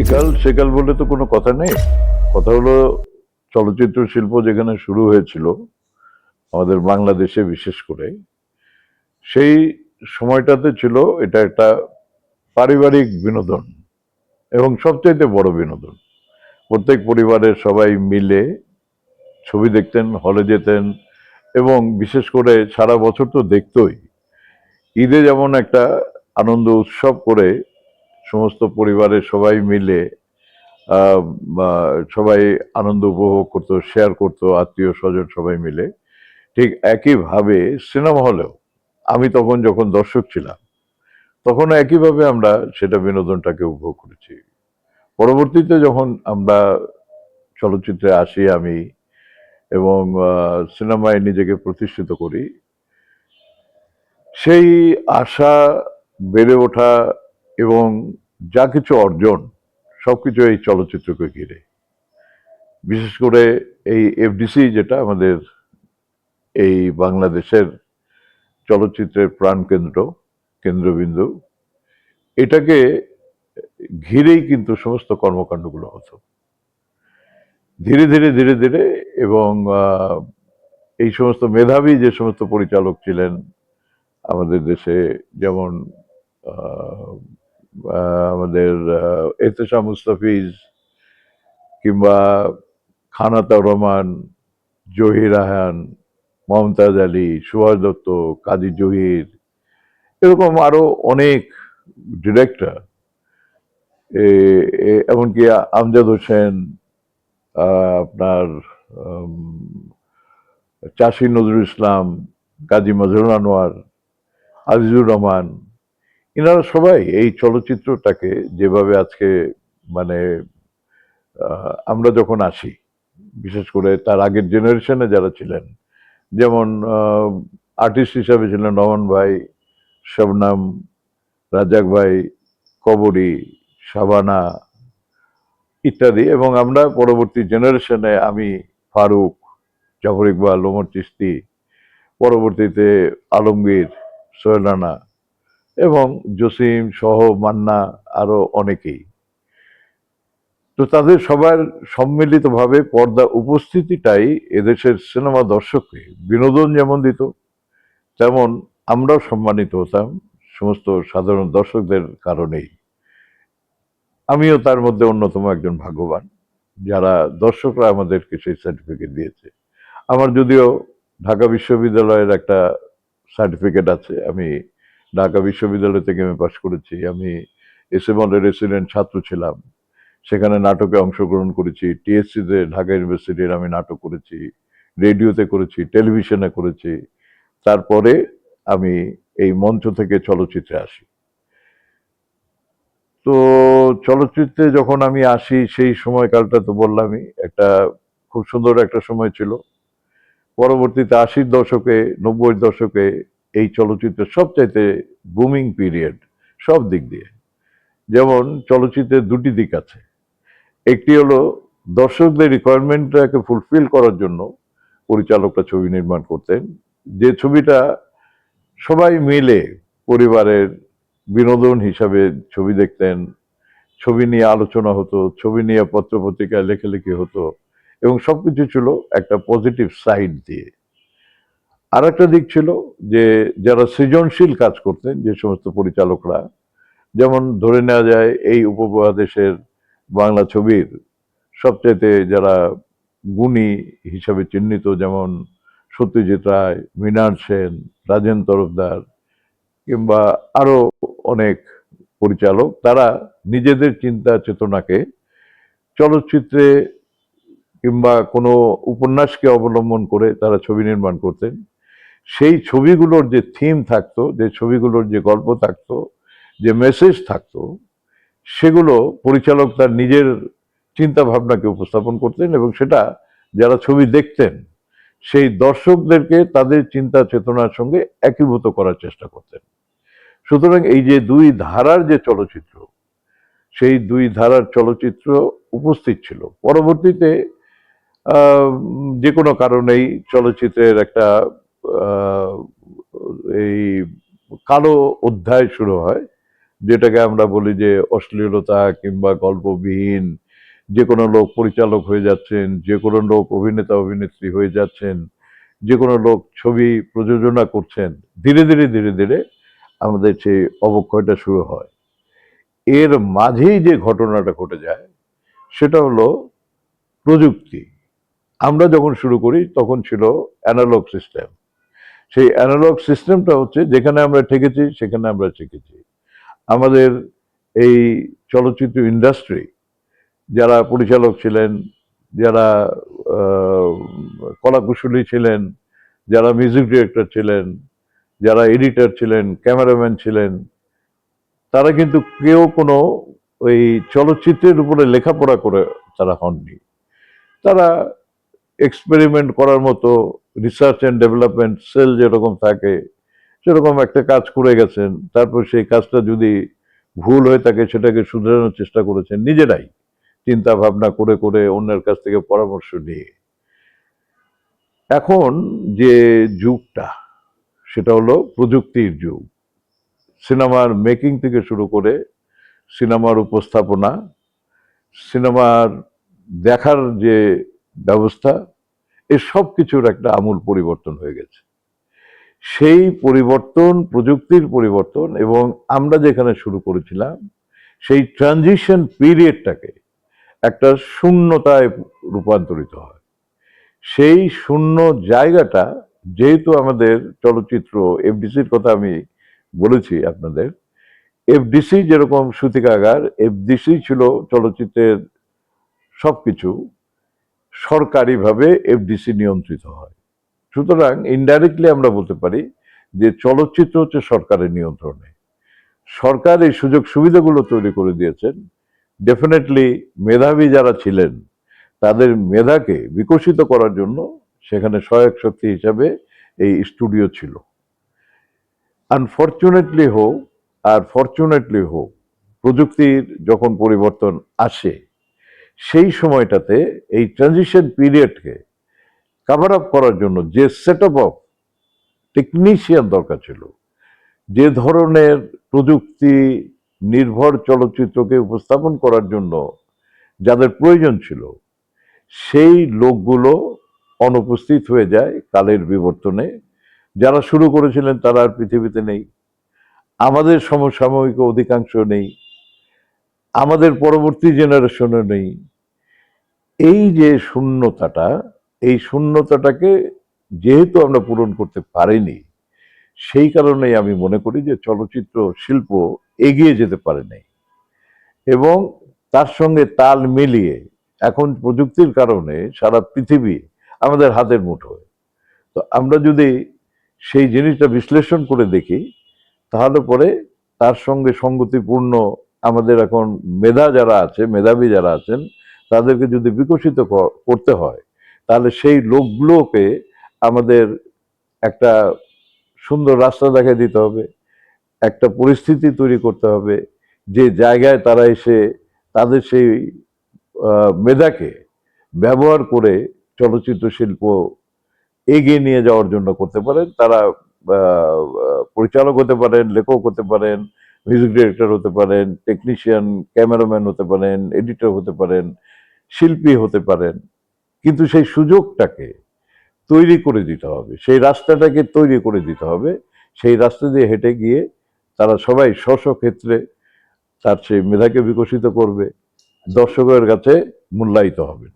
একাল সেকাল বলে তো কোনো কথা নেই। কথা হলো চলচ্চিত্র শিল্প যেখানে শুরু হয়েছিল আমাদের বাংলাদেশে বিশেষ করে, সেই সময়টাতে ছিল এটা একটা পারিবারিক বিনোদন এবং সবচাইতে বড় বিনোদন। প্রত্যেক পরিবারের সবাই মিলে ছবি দেখতেন, হলে যেতেন এবং বিশেষ করে সারা বছর তো দেখতই। ঈদে যেমন একটা আনন্দ উৎসব করে সমস্ত পরিবারের সবাই মিলে আহ, সবাই আনন্দ উপভোগ করতো, শেয়ার করতো আত্মীয় স্বজন সবাই মিলে, ঠিক একইভাবে সিনেমা হলেও আমি তখন যখন দর্শক ছিলাম তখন একইভাবে আমরা সেটা বিনোদনটাকে উপভোগ করেছি। পরবর্তীতে যখন আমরা চলচ্চিত্রে আসি আমি এবং সিনেমায় নিজেকে প্রতিষ্ঠিত করি, সেই আশা, বেড়ে ওঠা এবং যা কিছু অর্জন সবকিছু এই চলচ্চিত্রকে ঘিরে। বিশেষ করে এই এফডিসি যেটা আমাদের এই বাংলাদেশের চলচ্চিত্রের প্রাণকেন্দ্র, কেন্দ্রবিন্দু, এটাকে ঘিরেই কিন্তু সমস্ত কর্মকাণ্ডগুলো হতো ধীরে ধীরে ধীরে ধীরে। এবং এই সমস্ত মেধাবী যে সমস্ত পরিচালক ছিলেন আমাদের দেশে, যেমন আহ, আমাদের এহতেশাম মুস্তাফিজ কিংবা খান আতাউর রহমান, জহির রায়হান, মমতাজ আলী, সুভাষ দত্ত, কাজী জহির, এরকম আরো অনেক ডিরেক্টর, এমনকি আমজাদ হোসেন, আপনার উম, চাষী নজরুল ইসলাম, কাজী মাজহারুল আনোয়ার, আজিজুর রহমান, এনারা সবাই এই চলচ্চিত্রটাকে যেভাবে আজকে মানে আমরা যখন আসি, বিশেষ করে তার আগের জেনারেশনে যারা ছিলেন, যেমন আর্টিস্ট হিসাবে ছিলেন রহমান ভাই, শবনম, রাজাক ভাই, কবরী, শাবানা ইত্যাদি, এবং আমরা পরবর্তী জেনারেশনে আমি, ফারুক, জাফর ইকবাল, ওমর চিশতি, পরবর্তীতে আলমগীর, সোহেল রানা এবং জসিম সহ মান্না, আরো অনেকেই। তো তাদের সবার সম্মিলিতভাবে পর্দা উপস্থিতিটাই এদেশের সিনেমা দর্শককে বিনোদন যেমন দিত, তেমন আমরাও সম্মানিত হতাম সমস্ত সাধারণ দর্শকদের কারণেই। আমিও তার মধ্যে অন্যতম একজন ভাগ্যবান যারা দর্শকরা আমাদেরকে সেই সার্টিফিকেট দিয়েছে। আমার যদিও ঢাকা বিশ্ববিদ্যালয়ের একটা সার্টিফিকেট আছে, আমি ঢাকা বিশ্ববিদ্যালয় থেকে আমি পাশ করেছি। আমি এস এ মলের রেসিডেন্ট ছাত্র ছিলাম, সেখানে নাটকে অংশগ্রহণ করেছি। টিএসসিতে ঢাকা ইউনিভার্সিটির আমি নাটক করেছি, রেডিওতে করেছি, টেলিভিশনে করেছি। তারপরে আমি এই মঞ্চ থেকে চলচ্চিত্রে আসি। তো চলচ্চিত্রে যখন আমি আসি সেই সময়কালটা তো বললামই, একটা খুব সুন্দর একটা সময় ছিল। পরবর্তীতে আশির দশকে, নব্বইয়ের দশকে এই চলচ্চিত্রের সবচাইতে বুমিং পিরিয়ড সব দিক দিয়ে। যেমন চলচ্চিত্রের দুটি দিক আছে, একটি হলো দর্শকদের রিকোয়ারমেন্টটাকে ফুলফিল করার জন্য পরিচালকরা ছবি নির্মাণ করতেন, যে ছবিটা সবাই মিলে পরিবারের বিনোদন হিসাবে ছবি দেখতেন, ছবি নিয়ে আলোচনা হতো, ছবি নিয়ে পত্রপত্রিকায় লেখালেখি হতো, এবং সবকিছু ছিল একটা পজিটিভ সাইড দিয়ে। আর একটা দিক ছিল যে যারা সৃজনশীল কাজ করতেন যে সমস্ত পরিচালকরা, যেমন ধরে নেওয়া যায় এই উপমহাদেশের বাংলা ছবির সবচাইতে যারা গুণী হিসাবে চিহ্নিত, যেমন সত্যজিৎ রায়, মৃণাল সেন, রাজেন তরফদার কিংবা আরো অনেক পরিচালক, তারা নিজেদের চিন্তা চেতনাকে চলচ্চিত্রে কিংবা কোনো উপন্যাসকে অবলম্বন করে তারা ছবি নির্মাণ করতেন। সেই ছবিগুলোর যে থিম থাকতো, যে ছবিগুলোর যে গল্প থাকতো, যে মেসেজ থাকতো, সেগুলো পরিচালক তার নিজের চিন্তা ভাবনাকে উপস্থাপন করতেন এবং সেটা যারা ছবি দেখতেন সেই দর্শকদেরকে তাদের চিন্তা চেতনার সঙ্গে একীভূত করার চেষ্টা করতেন। সুতরাং এই যে দুই ধারার যে চলচ্চিত্র, সেই দুই ধারার চলচ্চিত্র উপস্থিত ছিল। পরবর্তীতে যে কোনো কারণেই চলচ্চিত্রের একটা আহ, এই কালো অধ্যায় শুরু হয়, যেটাকে আমরা বলি যে অশ্লীলতা কিংবা গল্পবিহীন, যে কোনো লোক পরিচালক হয়ে যাচ্ছেন, যে কোনো লোক অভিনেতা অভিনেত্রী হয়ে যাচ্ছেন, যে কোনো লোক ছবি প্রযোজনা করছেন, ধীরে ধীরে ধীরে ধীরে আমাদের সেই অবক্ষয়টা শুরু হয়। এর মাঝেই যে ঘটনাটা ঘটে যায় সেটা হলো প্রযুক্তি। আমরা যখন শুরু করি তখন ছিল অ্যানালগ সিস্টেম। সেই অ্যানালগ সিস্টেমটা হচ্ছে যেখানে আমরা ঠেকেছি সেখানে আমরা শিখেছি। আমাদের এই চলচ্চিত্র ইন্ডাস্ট্রি, যারা পরিচালক ছিলেন, যারা আহ, কলাকুশলী ছিলেন, যারা মিউজিক ডিরেক্টর ছিলেন, যারা এডিটর ছিলেন, ক্যামেরাম্যান ছিলেন, তারা কিন্তু কেউ কোনো ওই চলচ্চিত্রের উপরে লেখাপড়া করে তারা হননি। তারা এক্সপেরিমেন্ট করার মতো রিসার্চ অ্যান্ড ডেভেলপমেন্ট সেল যেরকম থাকে সেরকম একটা কাজ করে গেছেন। তারপর সেই কাজটা যদি ভুল হয়ে থাকে সেটাকে শুধরানোর চেষ্টা করেছেন নিজেরাই, চিন্তা ভাবনা করে করে অন্যের কাছ থেকে পরামর্শ নিয়ে। এখন যে যুগটা সেটা হলো প্রযুক্তির যুগ। সিনেমার মেকিং থেকে শুরু করে সিনেমার উপস্থাপনা, সিনেমার দেখার যে ব্যবস্থা, এর সব কিছুর একটা আমূল পরিবর্তন হয়ে গেছে। সেই পরিবর্তন, প্রযুক্তির পরিবর্তন, এবং আমরা যেখানে শুরু করেছিলাম সেই ট্রানজিশন পিরিয়ডটাকে একটা শূন্যতায় রূপান্তরিত হয়। সেই শূন্য জায়গাটা, যেহেতু আমাদের চলচ্চিত্র এফডিসির কথা আমি বলেছি আপনাদের, এফডিসি যেরকম সূতিকাগার, এফডিসি ছিল চলচ্চিত্রের সবকিছু, সরকারিভাবে এফডিসি নিয়ন্ত্রিত হয়। সুতরাং ইনডাইরেক্টলি আমরা বলতে পারি যে চলচ্চিত্র হচ্ছে সরকারের নিয়ন্ত্রণে। সরকার এই সুযোগ সুবিধাগুলো তৈরি করে দিয়েছেন। ডেফিনেটলি মেধাবী যারা ছিলেন তাদের মেধাকে বিকশিত করার জন্য সেখানে সহায়ক শক্তি হিসাবে এই স্টুডিও ছিল। আনফর্চুনেটলি হোক আর ফরচুনেটলি হোক, প্রযুক্তির যখন পরিবর্তন আসে সেই সময়টাতে এই ট্রানজিশন পিরিয়ডকে কাভার আপ করার জন্য যে সেট অফ টেকনিশিয়ান দরকার ছিল, যে ধরনের প্রযুক্তি নির্ভর চলচ্চিত্রকে উপস্থাপন করার জন্য যাদের প্রয়োজন ছিল, সেই লোকগুলো অনুপস্থিত হয়ে যায় কালের বিবর্তনে। যারা শুরু করেছিলেন তারা আর পৃথিবীতে নেই, আমাদের সমসাময়িক অধিকাংশ নেই, আমাদের পরবর্তী জেনারেশনও নেই। এই যে শূন্যতাটা, এই শূন্যতাটাকে যেহেতু আমরা পূরণ করতে পারিনি, সেই কারণেই আমি মনে করি যে চলচ্চিত্র শিল্প এগিয়ে যেতে পারে নাই। এবং তার সঙ্গে তাল মিলিয়ে এখন প্রযুক্তির কারণে সারা পৃথিবী আমাদের হাতের মুঠোয়। তো আমরা যদি সেই জিনিসটা বিশ্লেষণ করে দেখি, তাহলে পরে তার সঙ্গে সঙ্গতিপূর্ণ আমাদের এখন মেধা যারা আছে, মেধাবী যারা আছেন, তাদেরকে যদি বিকশিত করতে হয়, তাহলে সেই লোকগুলোকে আমাদের একটা সুন্দর রাস্তা দেখায় দিতে হবে, একটা পরিস্থিতি তৈরি করতে হবে যে জায়গায় তারা এসে তাদের সেই মেধাকে ব্যবহার করে চলচ্চিত্র শিল্প এগিয়ে নিয়ে যাওয়ার জন্য করতে পারেন। তারা পরিচালক হতে পারেন, লেখক হতে পারেন, মিউজিক ডিরেক্টর হতে পারেন, টেকনিশিয়ান, ক্যামেরাম্যান হতে পারেন, এডিটর হতে পারেন, শিল্পী হতে পারেন। কিন্তু সেই সুযোগটাকে তৈরি করে দিতে হবে, সেই রাস্তাটাকে তৈরি করে দিতে হবে। সেই রাস্তা দিয়ে হেঁটে গিয়ে তারা সবাই স্ব ক্ষেত্রে তার সেই মেধাকে বিকশিত করবে, দর্শকের কাছে মূল্যায়িত হবে।